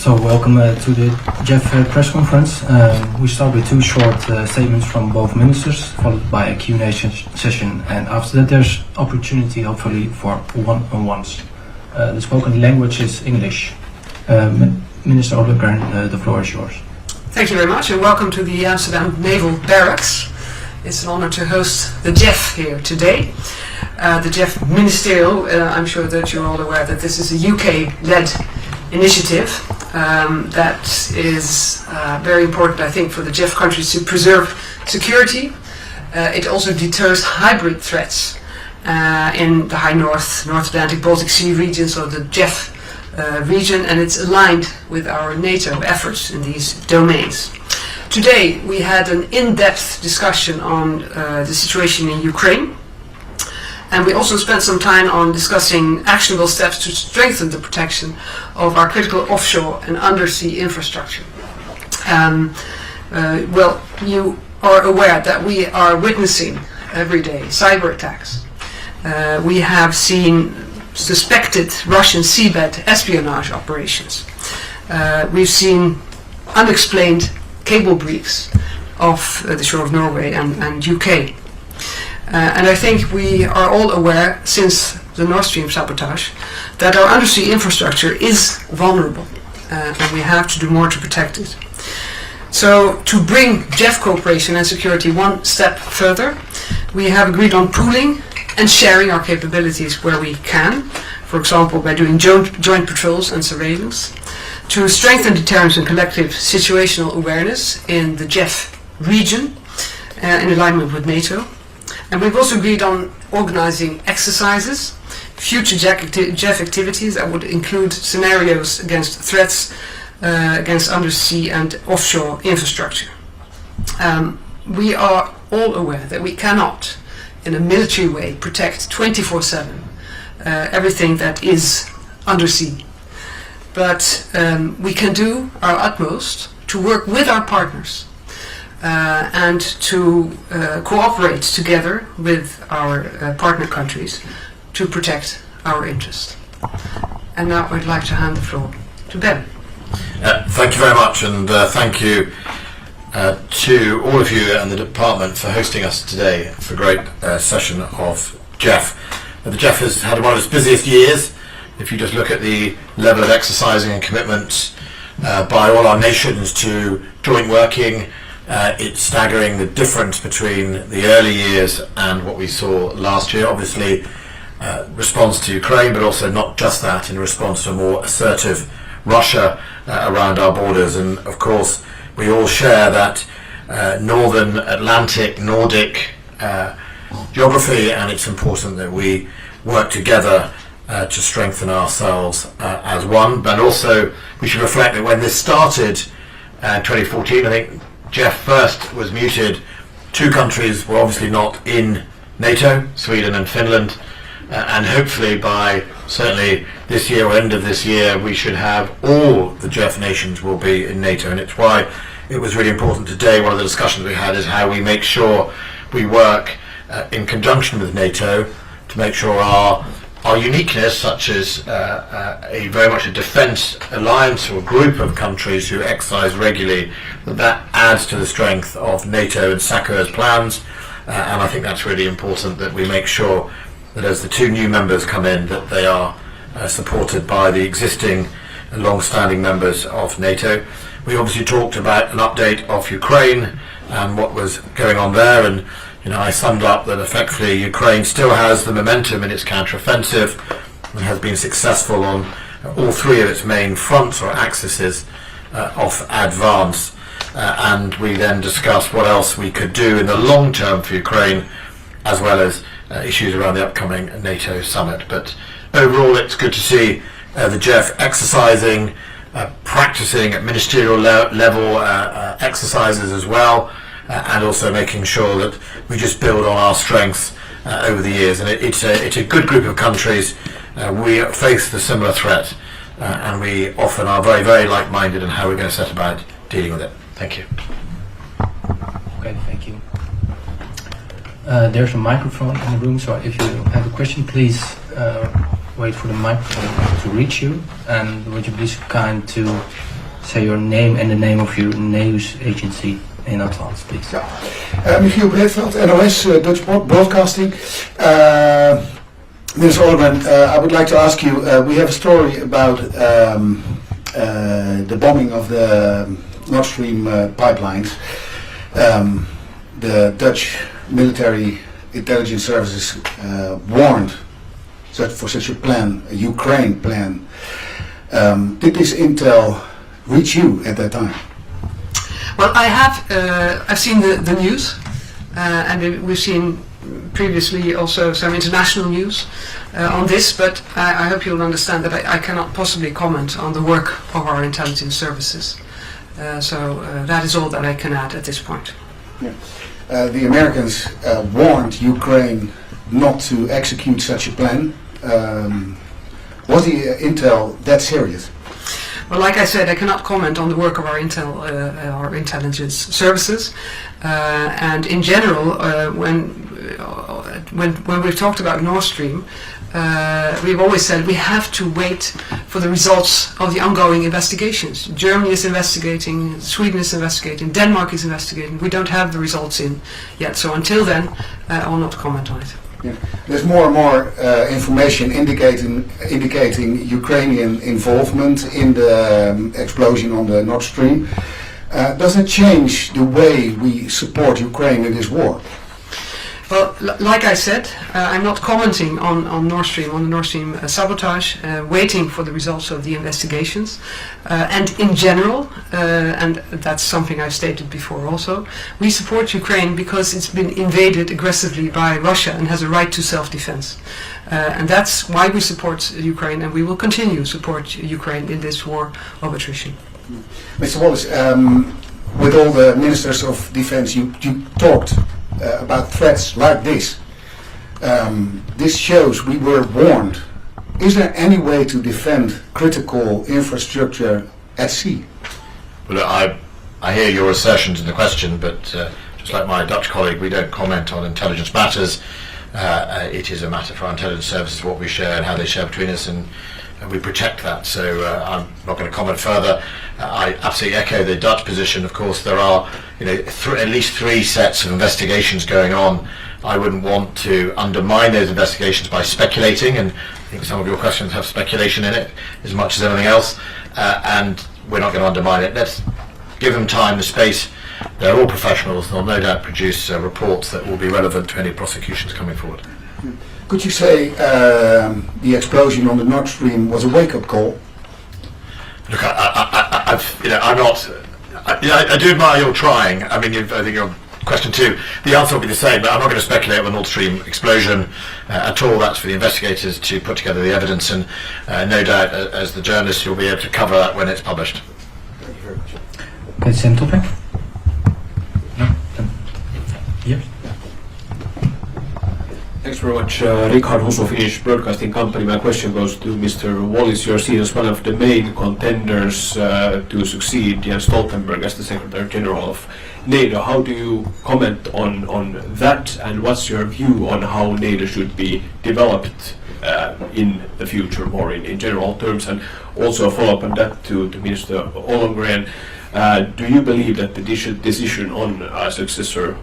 So welcome to the JEF press conference. We start with two short statements from both ministers, followed by a Q&A session, and after that there's opportunity hopefully for one-on-ones. The spoken language is English. Minister Ollengren, the floor is yours. Thank you very much, and welcome to the Amsterdam Naval Barracks. It's an honor to host the JEF here today. The JEF Ministerial, I'm sure that you're all aware that this is a UK-led initiative that is very important, I think, for the JEF countries to preserve security. It also deters hybrid threats in the High North, North Atlantic, Baltic Sea regions, or the JEF region, and it's aligned with our NATO efforts in these domains. Today we had an in-depth discussion on the situation in Ukraine, and we also spent some time on discussing actionable steps to strengthen the protection of our critical offshore and undersea infrastructure. Well, you are aware that we are witnessing every day cyber attacks. We have seen suspected Russian seabed espionage operations. We've seen unexplained cable breaks off the shore of Norway and UK. And I think we are all aware, since the Nord Stream sabotage, that our undersea infrastructure is vulnerable, and we have to do more to protect it. So, to bring JEF cooperation and security one step further, we have agreed on pooling and sharing our capabilities where we can, for example by doing joint patrols and surveillance, to strengthen deterrence and collective situational awareness in the JEF region in alignment with NATO. And we've also agreed on organizing exercises, future JEF activities that would include scenarios against threats against undersea and offshore infrastructure. We are all aware that we cannot, in a military way, protect 24/7 everything that is undersea. But we can do our utmost to work with our partners and to cooperate together with our partner countries to protect our interests. And now I'd like to hand the floor to Ben. Thank you very much, and thank you to all of you and the department for hosting us today for a great session of JEF. The JEF has had one of its busiest years. If you just look at the level of exercising and commitment by all our nations to joint working, it's staggering the difference between the early years and what we saw last year. Obviously, response to Ukraine, but also not just that, in response to a more assertive Russia around our borders. And of course, we all share that Northern Atlantic, Nordic geography, and it's important that we work together to strengthen ourselves as one. But also, we should reflect that when this started in 2014, I think JEF first was muted. Two countries were obviously not in NATO, Sweden and Finland, and hopefully by certainly this year or end of this year we should have all the JEF nations will be in NATO. And it's why it was really important today. One of the discussions we had is how we make sure we work in conjunction with NATO to make sure our uniqueness, such as a very much a defence alliance or group of countries who exercise regularly, that adds to the strength of NATO and SACEUR's plans. And I think that's really important, that we make sure that as the two new members come in, that they are supported by the existing long-standing members of NATO. We obviously talked about an update of Ukraine and what was going on there, and I summed up that effectively Ukraine still has the momentum in its counter-offensive and has been successful on all three of its main fronts or axes of advance. And we then discussed what else we could do in the long term for Ukraine, as well as issues around the upcoming NATO summit. But overall, it's good to see the JEF exercising, practicing at ministerial level exercises as well, and also making sure that we just build on our strengths over the years. And it's a good group of countries. We face the similar threat, and we often are very, very like-minded in how we're going to set about dealing with it. Thank you. Okay, thank you. There's a microphone in the room, so if you have a question, please wait for the microphone to reach you. And would you be so kind to say your name and the name of your news agency in advance, please. Michiel Breedveld, NOS, Dutch Broadcasting. Minister Ollongren, I would like to ask you, we have a story about the bombing of the Nord Stream pipelines. The Dutch military intelligence services warned for such a plan, a Ukraine plan. Did this intel reach you at that time? Well, I've seen the news, and we've seen previously also some international news on this, but I hope you'll understand that I cannot possibly comment on the work of our intelligence services. So that is all that I can add at this point. Yeah. The Americans warned Ukraine not to execute such a plan. Was the intel that serious? Well, like I said, I cannot comment on the work of our our intelligence services, and in general, when we've talked about Nord Stream, we've always said we have to wait for the results of the ongoing investigations. Germany is investigating, Sweden is investigating, Denmark is investigating. We don't have the results in yet, so until then, I will not comment on it. Yeah. There's more and more information indicating Ukrainian involvement in the explosion on the Nord Stream. Does it change the way we support Ukraine in this war? Well, like I said, I'm not commenting on Nord Stream, on the Nord Stream sabotage, waiting for the results of the investigations. And in general, and that's something I've stated before also, we support Ukraine because it's been invaded aggressively by Russia and has a right to self-defense. And that's why we support Ukraine, and we will continue to support Ukraine in this war of attrition. Mr. Wallace, with all the ministers of defense, you talked about threats like this. This shows we were warned. Is there any way to defend critical infrastructure at sea? Well, I hear your assertions in the question, but just like my Dutch colleague, we don't comment on intelligence matters. It is a matter for our intelligence services, what we share and how they share between us, and we protect that. So I'm not going to comment further. I absolutely echo the Dutch position. Of course, there are at least three sets of investigations going on. I wouldn't want to undermine those investigations by speculating, and I think some of your questions have speculation in it as much as anything else, and we're not going to undermine it. Let's give them time, the space. They're all professionals. They'll no doubt produce reports that will be relevant to any prosecutions coming forward. Could you say the explosion on the Nord Stream was a wake-up call? Look, I'm not. I do admire your trying. I mean, I think your question too. The answer will be the same, but I'm not going to speculate on the Nord Stream explosion at all. That's for the investigators to put together the evidence, and no doubt, as the journalist, you'll be able to cover that when it's published. Thank you very much. Okay, same topic. No. Yes. Thanks very much. Richard Husso, Finnish Broadcasting Company. My question goes to Mr. Wallis. You're seen as one of the main contenders to succeed Jens Stoltenberg as the Secretary General of NATO. How do you comment on that, and what's your view on how NATO should be developed in the future, more in general terms? And also a follow-up on that to Minister Ollongren. Do you believe that the decision on a successor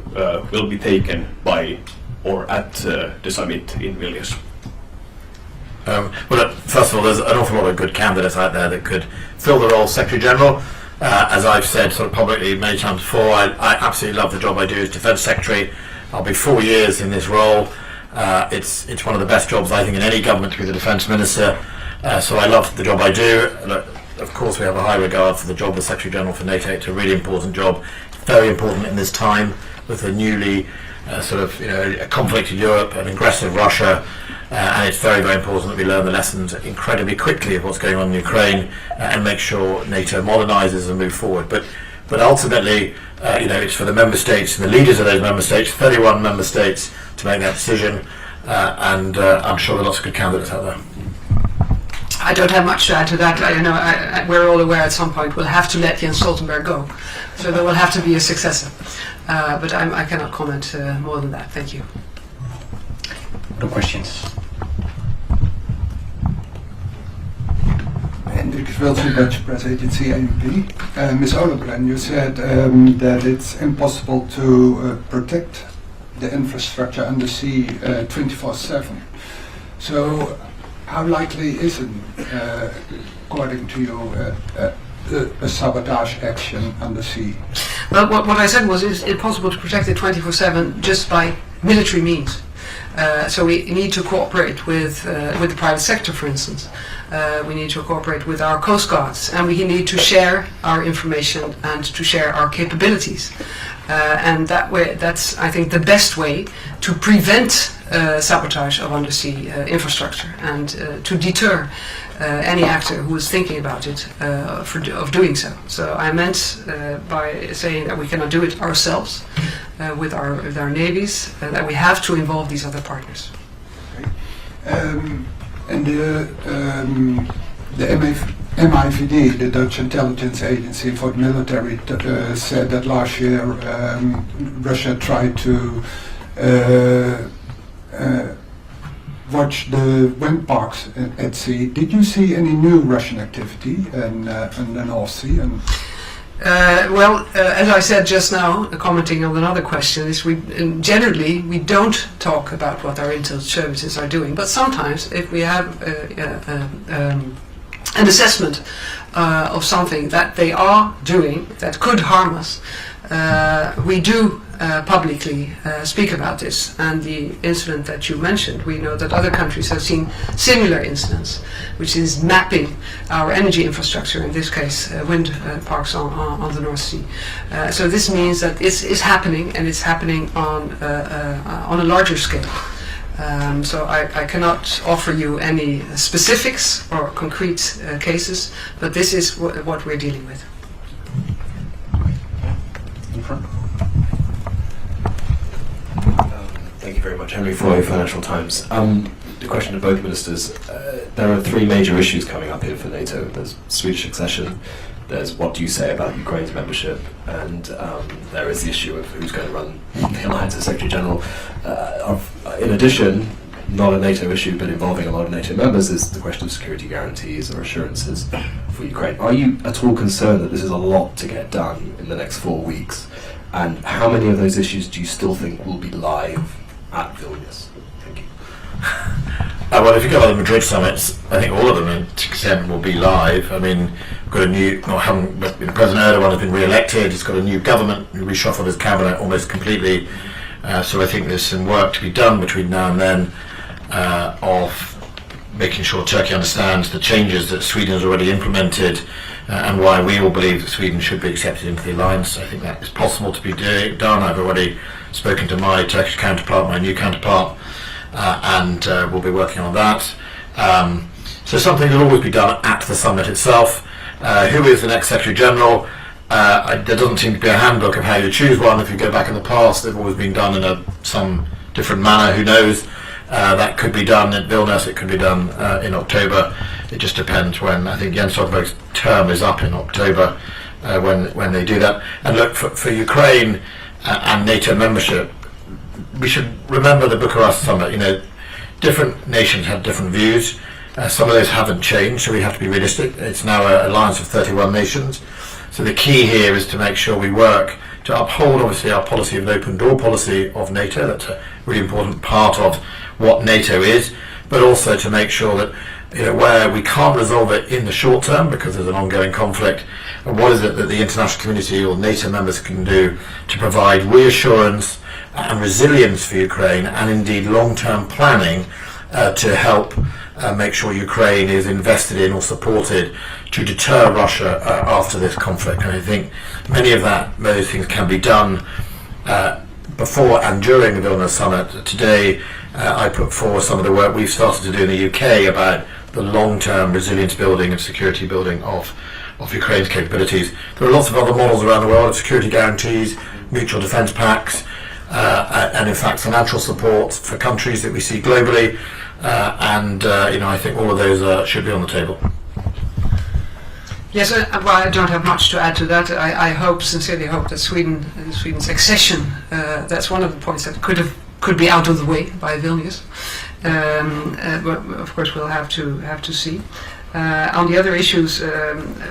will be taken by or at the summit in Vilnius? Well, first of all, there's an awful lot of good candidates out there that could fill the role of Secretary General. As I've said sort of publicly many times before, I absolutely love the job I do as Defence Secretary. I'll be 4 years in this role. It's one of the best jobs I think in any government to be the Defence Minister. So I love the job I do. Of course, we have a high regard for the job of the Secretary General for NATO. It's a really important job. It's very important in this time with a newly a conflict in Europe, an aggressive Russia, and it's very, very important that we learn the lessons incredibly quickly of what's going on in Ukraine and make sure NATO modernises and moves forward. But ultimately, it's for the member states and the leaders of those member states, 31 member states, to make that decision, and I'm sure there are lots of good candidates out there. I don't have much to add to that. We're all aware at some point we'll have to let Jens Stoltenberg go, so there will have to be a successor. But I cannot comment more than that. Thank you. Other questions? Hendrik Wilson, Dutch Press Agency, ANP. Ms. Olegren, you said that it's impossible to protect the infrastructure undersea 24/7. So, how likely is it, according to you, a sabotage action undersea? Well, what I said was it's impossible to protect it 24/7 just by military means. So we need to cooperate with the private sector, for instance. We need to cooperate with our coast guards, and we need to share our information and to share our capabilities. And that way, that's, I think, the best way to prevent sabotage of undersea infrastructure and to deter any actor who is thinking about it of doing so. So I meant by saying that we cannot do it ourselves with our navies, that we have to involve these other partners. And the MIVD, the Dutch intelligence agency for the military, said that last year Russia tried to watch the wind parks at sea. Did you see any new Russian activity in the North Sea? As I said just now, commenting on another question, is generally we don't talk about what our intel services are doing, but sometimes if we have an assessment of something that they are doing that could harm us, we do publicly speak about this. And the incident that you mentioned, we know that other countries have seen similar incidents, which is mapping our energy infrastructure, in this case wind parks on the North Sea. So this means that it's happening, and it's happening on a larger scale. So I cannot offer you any specifics or concrete cases, but this is what we're dealing with. In front. Thank you very much. Henry Foy, Financial Times. The question to both ministers. There are three major issues coming up here for NATO. There's Swedish accession, there's what do you say about Ukraine's membership, and there is the issue of who's going to run the alliance as Secretary General. In addition, not a NATO issue, but involving a lot of NATO members, is the question of security guarantees or assurances for Ukraine. Are you at all concerned that this is a lot to get done in the next 4 weeks? And how many of those issues do you still think will be live at Vilnius? Thank you. Well, if you go to the Madrid summits, I think all of them, to an extent, will be live. I mean, we've got a new, President Erdogan has been re-elected, he's got a new government, he reshuffled his cabinet almost completely. So I think there's some work to be done between now and then of making sure Turkey understands the changes that Sweden has already implemented and why we all believe that Sweden should be accepted into the alliance. I think that is possible to be done. I've already spoken to my Turkish counterpart, my new counterpart, and we'll be working on that. So something will always be done at the summit itself. Who is the next Secretary General? There doesn't seem to be a handbook of how you choose one. If you go back in the past, they've always been done in some different manner. Who knows? That could be done at Vilnius, it could be done in October. It just depends when. I think Jens Stoltenberg's term is up in October when they do that. And look, for Ukraine and NATO membership, we should remember the Bucharest summit. You know, different nations have different views. Some of those haven't changed, so we have to be realistic. It's now an alliance of 31 nations. So the key here is to make sure we work to uphold, obviously, our policy of an open door policy of NATO. That's a really important part of what NATO is, but also to make sure that, you know, where we can't resolve it in the short term because there's an ongoing conflict, and what is it that the international community or NATO members can do to provide reassurance and resilience for Ukraine, and indeed long-term planning to help make sure Ukraine is invested in or supported to deter Russia after this conflict. And I think many of those things can be done before and during the Vilnius summit. Today I put forward some of the work we've started to do in the UK about the long-term resilience building and security building of Ukraine's capabilities. There are lots of other models around the world of security guarantees, mutual defence pacts, and in fact financial support for countries that we see globally. I think all of those should be on the table. Yes, well, I don't have much to add to that. I sincerely hope that Sweden's accession, that's one of the points that could be out of the way by Vilnius. But of course we'll have to see. On the other issues,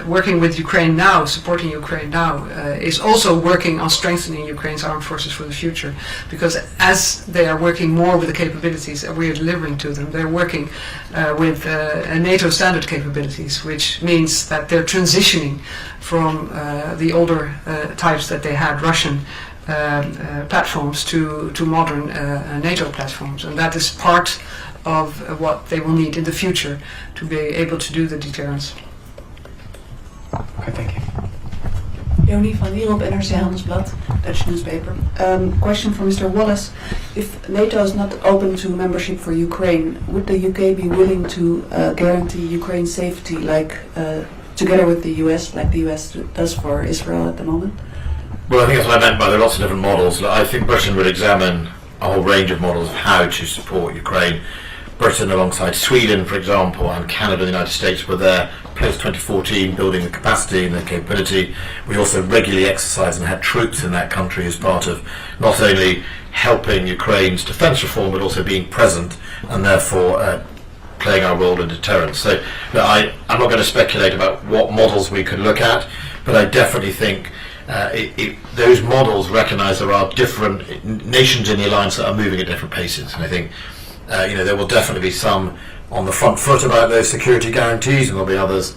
working with Ukraine now, supporting Ukraine now, is also working on strengthening Ukraine's armed forces for the future. Because as they are working more with the capabilities that we are delivering to them, they're working with NATO standard capabilities, which means that they're transitioning from the older types that they had, Russian platforms, to modern NATO platforms. And that is part of what they will need in the future to be able to do the deterrence. Okay, thank you. Leonie van Wierop, NRC Handelsblad, Dutch newspaper. Question for Mr. Wallace. If NATO is not open to membership for Ukraine, would the UK be willing to guarantee Ukraine's safety, like together with the US, like the US does for Israel at the moment? Well, I think that's what I meant by there are lots of different models. I think Britain would examine a whole range of models of how to support Ukraine. Britain, alongside Sweden, for example, and Canada and the United States, were there post-2014, building the capacity and the capability. We also regularly exercised and had troops in that country as part of not only helping Ukraine's defence reform, but also being present and therefore playing our role in deterrence. So I'm not going to speculate about what models we could look at, but I definitely think those models recognise there are different nations in the alliance that are moving at different paces, and I think there will definitely be some on the front foot about those security guarantees, and there'll be others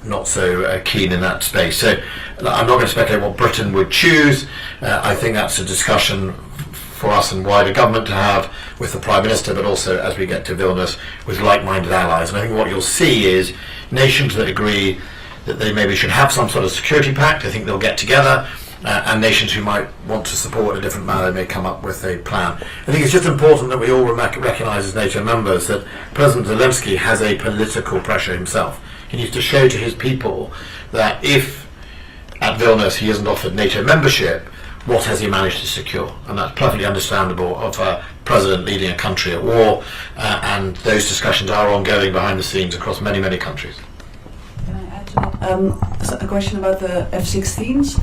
not so keen in that space. So I'm not going to speculate what Britain would choose. I think that's a discussion for us and wider government to have with the Prime Minister, but also as we get to Vilnius with like-minded allies. And I think what you'll see is nations that agree that they maybe should have some sort of security pact. I think they'll get together, and nations who might want to support in a different manner may come up with a plan. I think it's just important that we all recognise as NATO members that President Zelensky has a political pressure himself. He needs to show to his people that if at Vilnius he isn't offered NATO membership, what has he managed to secure? And that's perfectly understandable of a president leading a country at war, and those discussions are ongoing behind the scenes across many, many countries. Can I add to that? A question about the F-16s.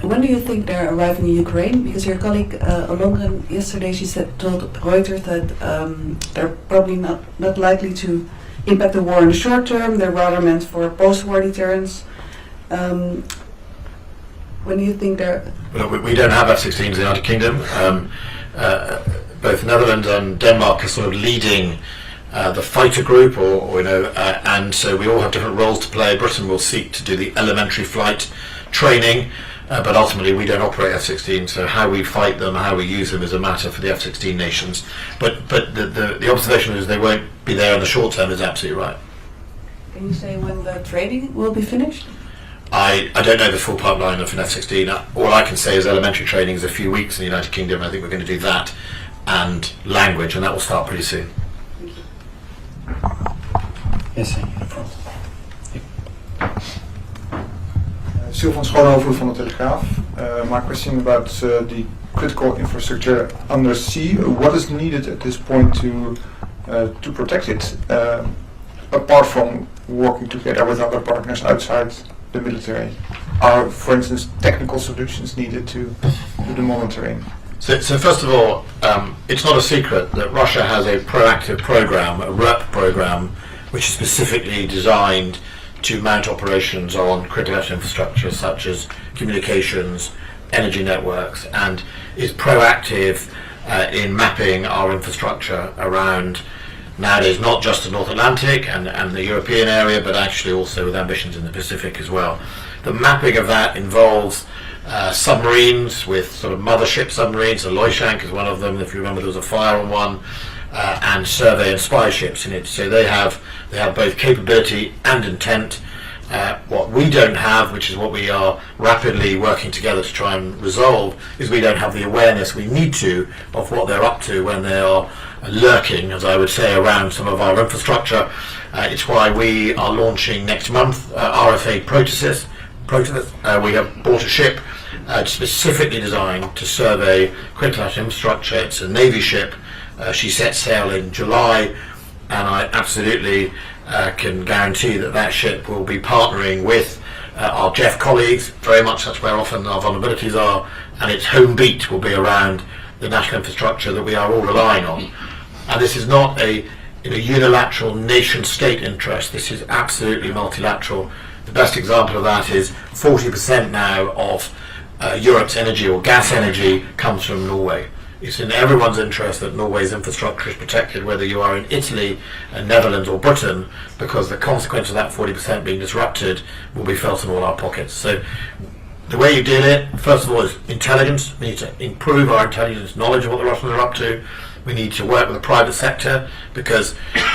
When do you think they're arriving in Ukraine? Because your colleague Olongren yesterday, she told Reuters that they're probably not likely to impact the war in the short term. They're rather meant for post-war deterrence. When do you think they're... Well, we don't have F-16s in the United Kingdom. Both Netherlands and Denmark are sort of leading the fighter group, and so we all have different roles to play. Britain will seek to do the elementary flight training, but ultimately we don't operate F-16, so how we fight them, how we use them is a matter for the F-16 nations. But the observation is they won't be there in the short term is absolutely right. Can you say when the training will be finished? I don't know the full pipeline of an F-16. All I can say is elementary training is a few weeks in the United Kingdom. I think we're going to do that, and language, and that will start pretty soon. Yes, in the front. Sylvan Schoonhoven from the Telegraaf. My question about the critical infrastructure under sea. What is needed at this point to protect it, apart from working together with other partners outside the military? Are, for instance, technical solutions needed to do the monitoring? So first of all, it's not a secret that Russia has a proactive program, a REP program, which is specifically designed to mount operations on critical infrastructure such as communications, energy networks, and is proactive in mapping our infrastructure around nowadays not just the North Atlantic and the European area, but actually also with ambitions in the Pacific as well. The mapping of that involves submarines with sort of mothership submarines. The Loishank is one of them. If you remember, there was a fire on one, and survey and spy ships in it. So they have both capability and intent. What we don't have, which is what we are rapidly working together to try and resolve, is we don't have the awareness we need to of what they're up to when they are lurking, as I would say, around some of our infrastructure. It's why we are launching next month RFA Proteus. We have bought a ship specifically designed to survey critical infrastructure. It's a Navy ship. She sets sail in July, and I absolutely can guarantee that ship will be partnering with our JEF colleagues. Very much that's where often our vulnerabilities are, and its home beat will be around the national infrastructure that we are all relying on. And this is not a unilateral nation-state interest. This is absolutely multilateral. The best example of that is 40% now of Europe's energy or gas energy comes from Norway. It's in everyone's interest that Norway's infrastructure is protected, whether you are in Italy, Netherlands or Britain, because the consequence of that 40% being disrupted will be felt in all our pockets. So the way you deal it, first of all, is intelligence. We need to improve our intelligence knowledge of what the Russians are up to. We need to work with the private sector, because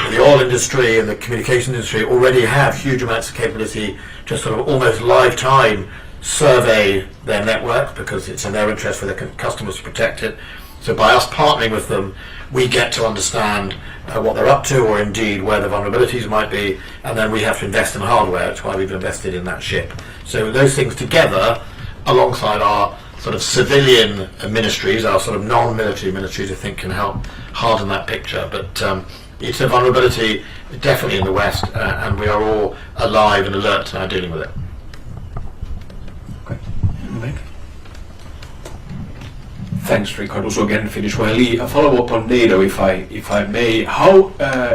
the oil industry and the communication industry already have huge amounts of capability to sort of almost lifetime survey their network, because it's in their interest for their customers to protect it. So by us partnering with them, we get to understand what they're up to, or indeed where the vulnerabilities might be, and then we have to invest in hardware. That's why we've invested in that ship. So those things together, alongside our sort of civilian ministries, our sort of non-military ministries, I think can help harden that picture. But it's a vulnerability definitely in the West, and we are all alive and alert now dealing with it. Okay. Nick? Thanks, Rickard. Also again, Finnish Lee. A follow-up on NATO, if I may. How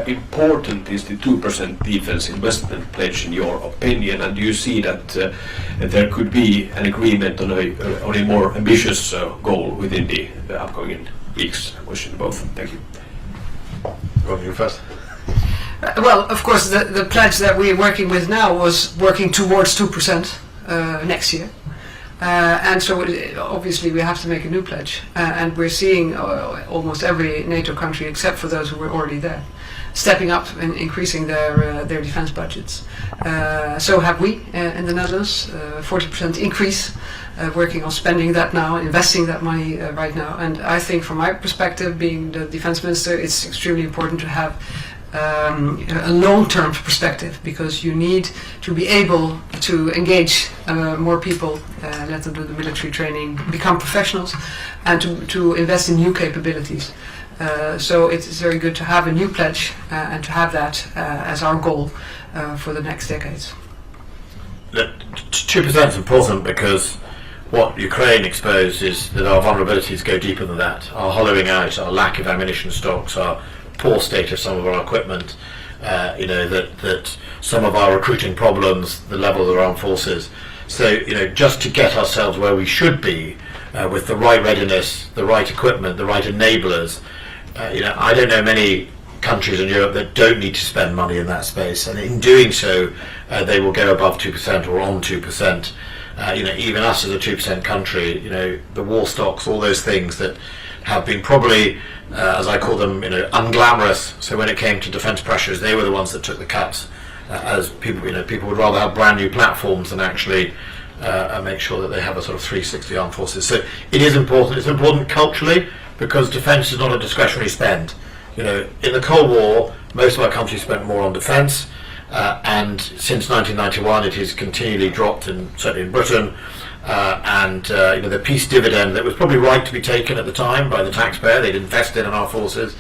important is the 2% defense investment pledge in your opinion, and do you see that there could be an agreement on a more ambitious goal within the upcoming weeks? Question both. Thank you. Go on, you first. Well, of course, the pledge that we are working with now was working towards 2% next year. And so obviously we have to make a new pledge, and we're seeing almost every NATO country, except for those who were already there, stepping up and increasing their defense budgets. So have we in the Netherlands, 40% increase, working on spending that now, investing that money right now. And I think from my perspective, being the defense minister, it's extremely important to have a long-term perspective, because you need to be able to engage more people, let them do the military training, become professionals, and to invest in new capabilities. So it's very good to have a new pledge and to have that as our goal for the next decades. 2% is important because what Ukraine exposed is that our vulnerabilities go deeper than that. Our hollowing out, our lack of ammunition stocks, our poor state of some of our equipment, that some of our recruiting problems, the level of the armed forces. So, just to get ourselves where we should be, with the right readiness, the right equipment, the right enablers, I don't know many countries in Europe that don't need to spend money in that space, and in doing so, they will go above 2% or on 2%. Even us as a 2% country, the war stocks, all those things that have been probably, as I call them, unglamorous. So when it came to defence pressures, they were the ones that took the cuts. As people, people would rather have brand new platforms than actually make sure that they have a sort of 360 armed forces. So it is important. It's important culturally, because defence is not a discretionary spend. In the Cold War, most of our countries spent more on defence, and since 1991, it has continually dropped, certainly in Britain. The peace dividend that was probably right to be taken at the time by the taxpayer, they'd invested in our forces,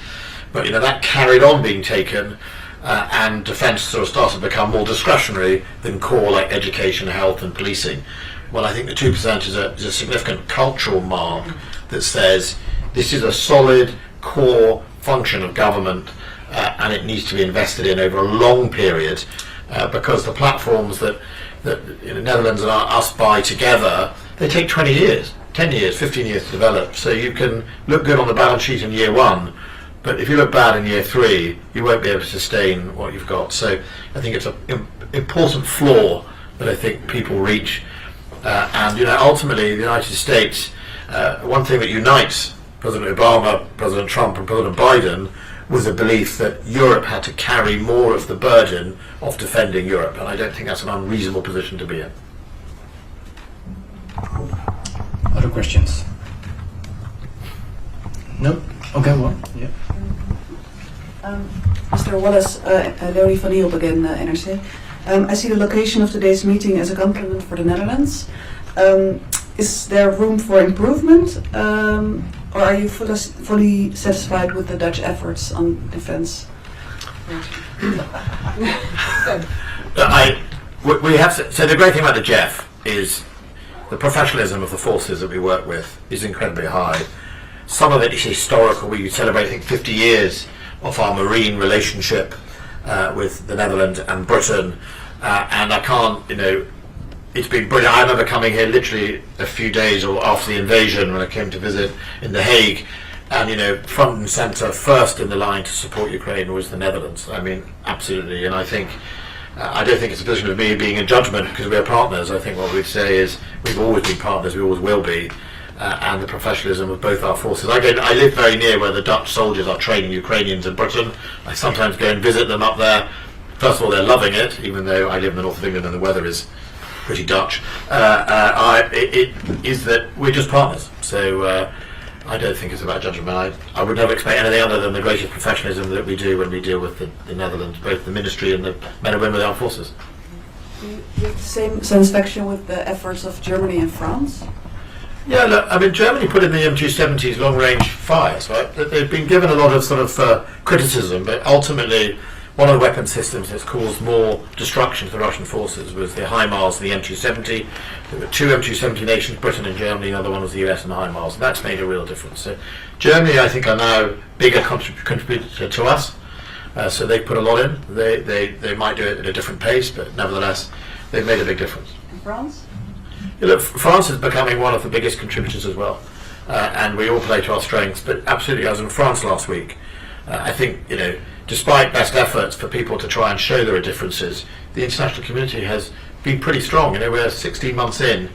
but that carried on being taken, and defence sort of started to become more discretionary than core, like education, health and policing. Well, I think the 2% is a significant cultural mark that says this is a solid core function of government, and it needs to be invested in over a long period, because the platforms that the Netherlands and us buy together, they take 20 years, 10 years, 15 years to develop. So you can look good on the balance sheet in year one, but if you look bad in year three, you won't be able to sustain what you've got. So I think it's an important flaw that I think people reach. And ultimately, the United States, one thing that unites President Obama, President Trump and President Biden was a belief that Europe had to carry more of the burden of defending Europe, and I don't think that's an unreasonable position to be in. Other questions? No? Okay, one. Yeah. Mr. Wallace, Leonie van Hielp again, NRC. I see the location of today's meeting as a compliment for the Netherlands. Is there room for improvement, or are you fully satisfied with the Dutch efforts on defence? We have so the great thing about the JEF is the professionalism of the forces that we work with is incredibly high. Some of it is historical. We celebrate, I think, 50 years of our marine relationship with the Netherlands and Britain, and I can't, it's been brilliant. I remember coming here literally a few days or after the invasion when I came to visit in The Hague, and front and centre, first in the line to support Ukraine was the Netherlands. I mean, absolutely. And I think I don't think it's a position of me being in judgment because we're partners. I think what we'd say is we've always been partners, we always will be, and the professionalism of both our forces. I live very near where the Dutch soldiers are training Ukrainians in Britain. I sometimes go and visit them up there. First of all, they're loving it, even though I live in the north of England and the weather is pretty Dutch. It is that we're just partners. So I don't think it's about judgment. I would never expect anything other than the greatest professionalism that we do when we deal with the Netherlands, both the ministry and the men and women of the armed forces. Do you have the same satisfaction with the efforts of Germany and France? Yeah, look, I mean, Germany put in the M270s long-range fires, right? They've been given a lot of sort of criticism, but ultimately one of the weapon systems that's caused more destruction to the Russian forces was the HIMARS and the M270. There were two M270 nations, Britain and Germany, the other one was the US and the HIMARS, and that's made a real difference. So Germany, I think, are now a bigger contributor to us, so they've put a lot in. They might do it at a different pace, but nevertheless, they've made a big difference. And France? Yeah, look, France is becoming one of the biggest contributors as well, and we all play to our strengths, but absolutely, I was in France last week. I think, despite best efforts for people to try and show there are differences, the international community has been pretty strong. We're 16 months in.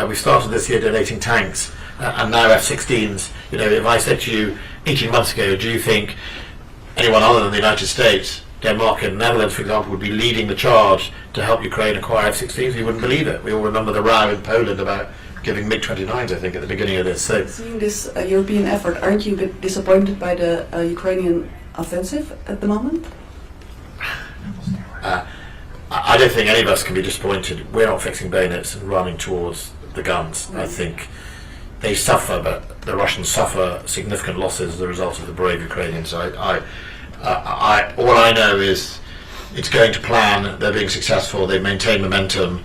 We started this year donating tanks, and now F-16s. If I said to you 18 months ago, do you think anyone other than the United States, Denmark and Netherlands, for example, would be leading the charge to help Ukraine acquire F-16s? We wouldn't believe it. We all remember the row in Poland about giving MiG-29s, I think, at the beginning of this. So, seeing this European effort, aren't you a bit disappointed by the Ukrainian offensive at the moment? I don't think any of us can be disappointed. We're not fixing bayonets and running towards the guns. I think they suffer, but the Russians suffer significant losses as a result of the brave Ukrainians. All I know is it's going to plan. They're being successful. They maintain momentum.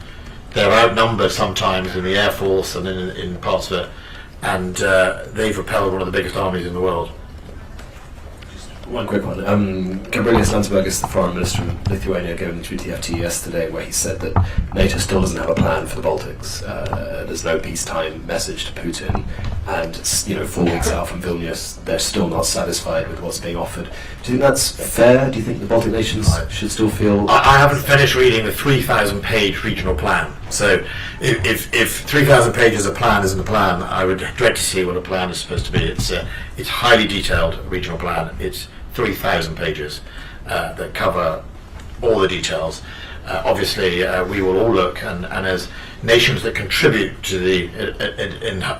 They're outnumbered sometimes in the air force and in parts of it, and they've repelled one of the biggest armies in the world. One quick one. Gabrielius Landsbergis, the foreign minister of Lithuania, gave an interview to the FT yesterday where he said that NATO still doesn't have a plan for the Baltics. There's no peacetime message to Putin, and 4 weeks out from Vilnius, they're still not satisfied with what's being offered. Do you think that's fair? Do you think the Baltic nations should still feel... I haven't finished reading the 3,000-page regional plan. So if 3,000 pages of plan isn't a plan, I would dread to see what a plan is supposed to be. It's highly detailed regional plan. It's 3,000 pages that cover all the details. Obviously, we will all look, and as nations that contribute to the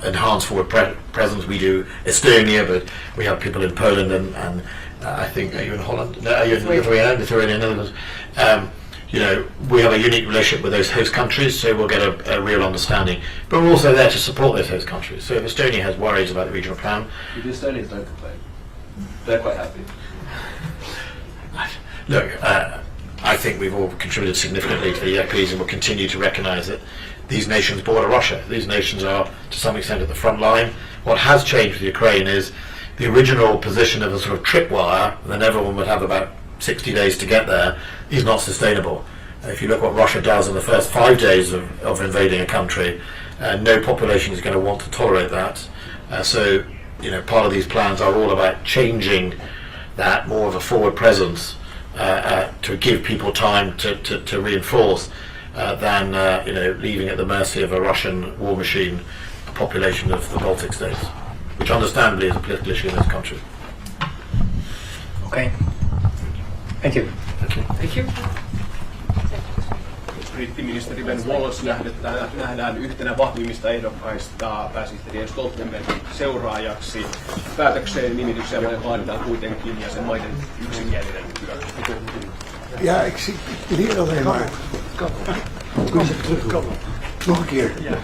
enhanced forward presence, we do Estonia, but we have people in Poland and I think, are you in Holland? No, are you in Lithuania, Netherlands? We have a unique relationship with those host countries, so we'll get a real understanding. But we're also there to support those host countries. So if Estonia has worries about the regional plan... The Estonians don't complain. They're quite happy. Look, I think we've all contributed significantly to the EPs and will continue to recognise that these nations border Russia. These nations are, to some extent, at the front line. What has changed with Ukraine is the original position of a sort of tripwire, and then everyone would have about 60 days to get there, is not sustainable. If you look what Russia does in the first 5 days of invading a country, no population is going to want to tolerate that. So, part of these plans are all about changing that, more of a forward presence to give people time to reinforce than leaving at the mercy of a Russian war machine a population of the Baltic states, which understandably is a political issue in this country. Okay. Thank you. Thank you. Brittiministeri Ben Wallace nähdään yhtenä vahvimmista ehdokkaista pääsihteeri Stoltenbergin seuraajaksi. Päätökseen nimityksiä vaaditaan kuitenkin jäsenmaiden yksimielinen hyväksyntä. Ja, ik zie hier alleen maar. Kom terug. Nog een keer. Ja.